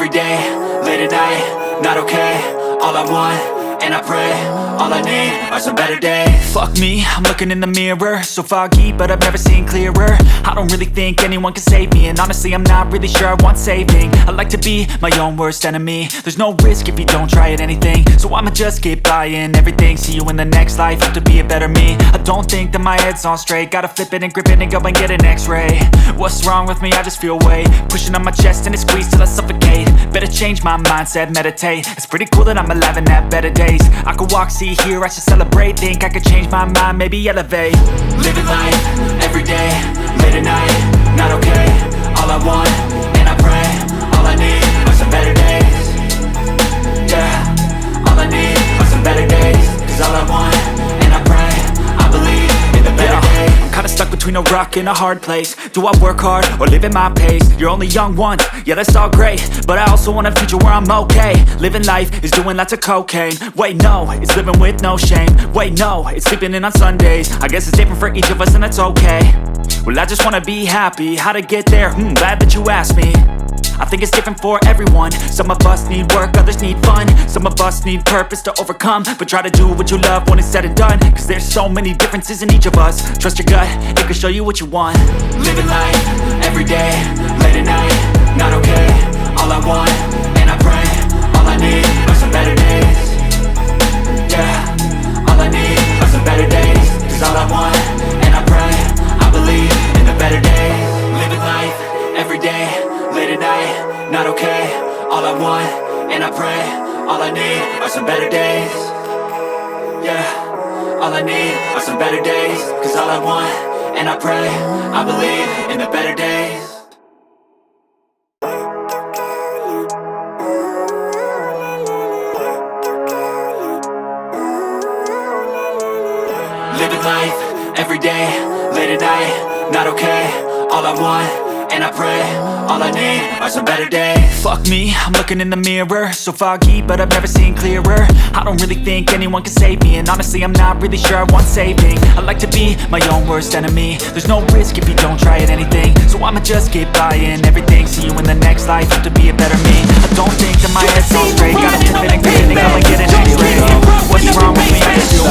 every day, late at night, not okay. All I want, and I pray, all I need are some better days. Fuck me, I'm looking in the mirror, so foggy, but I've never seen clearer. I don't really think anyone can save me, and honestly I'm not really sure I want saving. I like to be my own worst enemy. There's no risk if you don't try at anything, so I'ma just keep buying everything. See you in the next life, have to be a better me. I don't think that my head's on straight, gotta flip it and grip it and go and get an x-ray. What's wrong with me? I just feel weight pushing on my chest and it squeezes till I suffocate. Better change my mindset, meditate. It's pretty cool that I'm alive and have better days. I could walk, see, hear, I should celebrate. Think I could change my mind, maybe elevate. Living life, every day, late at night, not okay. All I want, and I pray, all I need are some better days. Yeah, all I need are some better days. Cause all I want, and I pray, I believe in the better days. I'm kinda stuck between a rock and a hard place. Do I work hard or live at my pace? You're only young once, yeah that's all great, but I also want a future where I'm okay. Living life is doing lots of cocaine. Wait no, it's living with no shame. Wait no, it's sleeping in on Sundays. I guess it's different for each of us and that's okay. Well I just wanna be happy, how to get there? Glad that you asked me. I think it's different for everyone. Some of us need work, others need fun. Some of us need purpose to overcome. But try to do what you love when it's said and done. Cause there's so many differences in each of us. Trust your gut, it can show you what you want. Living life, every day, late at night, not okay. All I want, and I pray, all I need are some better days. Yeah, all I need are some better days. Cause all I want, and I pray, I believe in the better days. Living life, every day, late at night, not okay. All I want, and I pray, all I need are some better days. Yeah, all I need are some better days. Cause all I want, and I pray, I believe in the better days. Living life, every day, late at night, not okay. All I want, and I pray, all I need are some better days. Fuck me, I'm looking in the mirror, so foggy, but I've never seen clearer. I don't really think anyone can save me, and honestly I'm not really sure I want saving. I like to be my own worst enemy. There's no risk if you don't try at anything, so I'ma just keep buying everything. See you in the next life, have to be a better me. I don't think that my head's on straight, gotta flip it and grip it and go and get an x-ray. What's wrong with me? I just feel